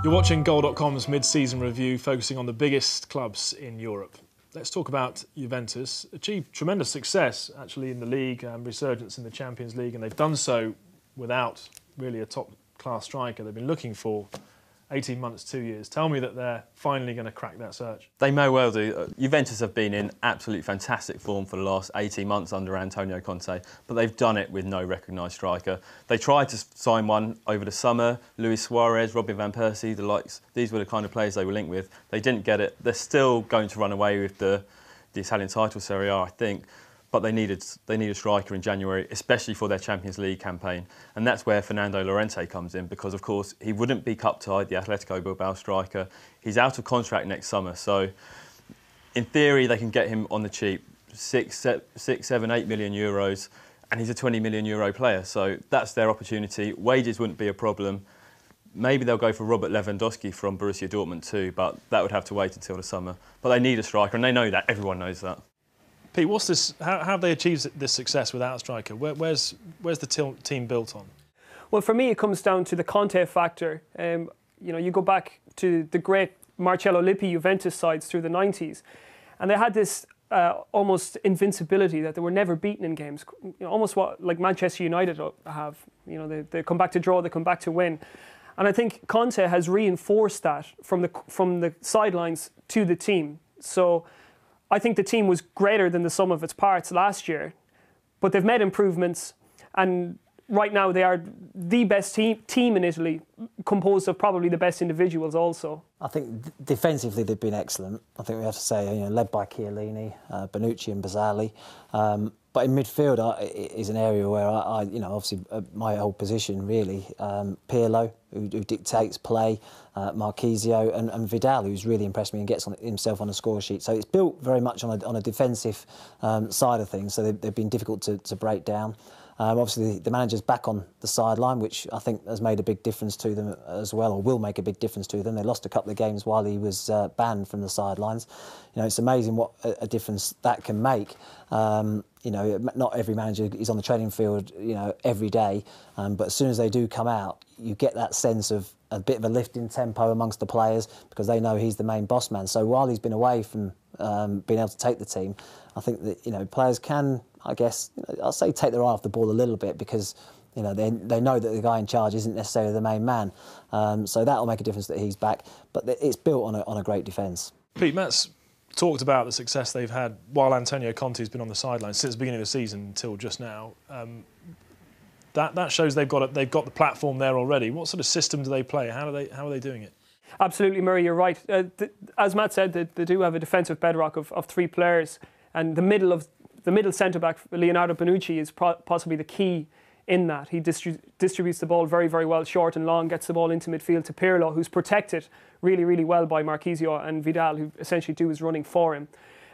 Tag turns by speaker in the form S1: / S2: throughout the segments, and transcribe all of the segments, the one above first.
S1: You're watching Goal.com's mid-season review focusing on the biggest clubs in Europe. Let's talk about Juventus. Achieved tremendous success actually in the league, resurgence in the Champions League, and they've done so without really a top-class striker. They've been looking for 18 months, 2 years. Tell me that they're finally going to crack that search.
S2: They may well do. Juventus have been in absolutely fantastic form for the last 18 months under Antonio Conte, but they've done it with no recognised striker. They tried to sign one over the summer, Luis Suarez, Robin van Persie, the likes. These were the kind of players they were linked with. They didn't get it. They're still going to run away with the Italian title, Serie A, I think. But they need a striker in January, especially for their Champions League campaign. And that's where Fernando Llorente comes in, because, of course, he wouldn't be cup-tied, the Atletico Bilbao striker. He's out of contract next summer, so in theory they can get him on the cheap, 6, 7, 8 million euros, and he's a 20 million euro player, so that's their opportunity. Wages wouldn't be a problem. Maybe they'll go for Robert Lewandowski from Borussia Dortmund too, but that would have to wait until the summer. But they need a striker, and they know that. Everyone knows that.
S1: Pete, what's this? How have they achieved this success without a striker? Where's the team built on?
S3: Well, for me, it comes down to the Conte factor. You know, you go back to the great Marcello Lippi Juventus sides through the 90s, and they had this almost invincibility that they were never beaten in games. You know, almost what like Manchester United have. You know, they come back to draw, they come back to win, and I think Conte has reinforced that from the sidelines to the team. So I think the team was greater than the sum of its parts last year, but they've made improvements, and right now they are the best team in Italy, composed of probably the best individuals also.
S4: I think defensively they've been excellent. I think we have to say, you know, led by Chiellini, Bonucci and Bazzali. But in midfield is an area where I you know, obviously my whole position really, Pirlo, who dictates play, Marchisio and Vidal, who's really impressed me and gets himself on a score sheet. So it's built very much on a defensive side of things, so they've been difficult to break down. Obviously, the manager's back on the sideline, which I think has made a big difference to them as well, or will make a big difference to them. They lost a couple of games while he was banned from the sidelines. You know, it's amazing what a difference that can make. You know, not every manager is on the training field, you know, every day, but as soon as they do come out, you get that sense of a bit of a lift in tempo amongst the players because they know he's the main boss man. So while he's been away from being able to take the team, I think that, you know, players can, I guess, you know, I'll say take their eye off the ball a little bit because, you know, they know that the guy in charge isn't necessarily the main man. So that'll make a difference that he's back. But it's built on a great defence.
S1: Pete, Matt's talked about the success they've had while Antonio Conte's been on the sidelines since the beginning of the season until just now. That shows they've got the platform there already. What sort of system do they play? How are they doing it?
S3: Absolutely, Murray, you're right. As Matt said, they do have a defensive bedrock of 3 players, and the middle centre-back, Leonardo Bonucci, is possibly the key in that. He distributes the ball very, very well, short and long, gets the ball into midfield to Pirlo, who's protected really, really well by Marchisio and Vidal, who essentially do his running for him.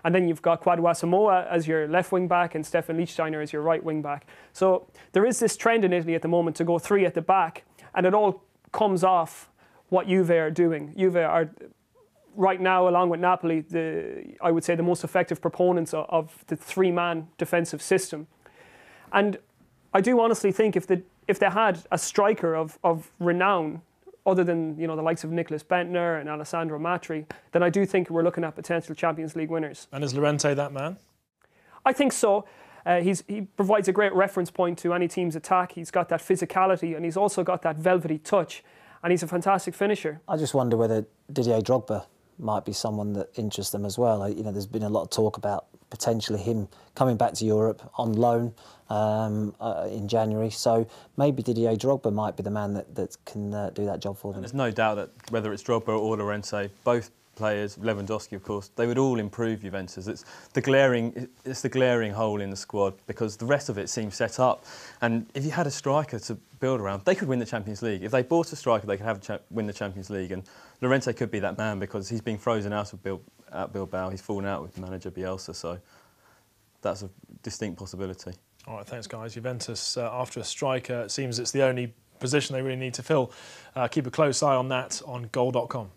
S3: And then you've got Kwadwo Samoa as your left wing-back and Stefan Lichtsteiner as your right wing-back. So there is this trend in Italy at the moment to go 3 at the back, and it all comes off what Juve are doing. Juve are right now, along with Napoli, I would say the most effective proponents of the 3-man defensive system. And I do honestly think if they had a striker of renown, other than, you know, the likes of Nicolas Bentner and Alessandro Matri, then I do think we're looking at potential Champions League winners.
S1: And is Llorente that man?
S3: I think so. He provides a great reference point to any team's attack. He's got that physicality and he's also got that velvety touch, and he's a fantastic finisher. I
S4: just wonder whether Didier Drogba might be someone that interests them as well. You know, there's been a lot of talk about potentially him coming back to Europe on loan in January. So maybe Didier Drogba might be the man that can do that job for them.
S2: And there's no doubt that whether it's Drogba or Llorente, both players, Lewandowski of course, they would all improve Juventus. It's the glaring hole in the squad because the rest of it seems set up. And if you had a striker to build around, they could win the Champions League. If they bought a striker, they could win the Champions League. And Llorente could be that man because he's been frozen out of Bilbao. He's fallen out with manager Bielsa, so that's a distinct possibility.
S1: All right, thanks guys. Juventus, after a striker, it seems it's the only position they really need to fill. Keep a close eye on that on Goal.com.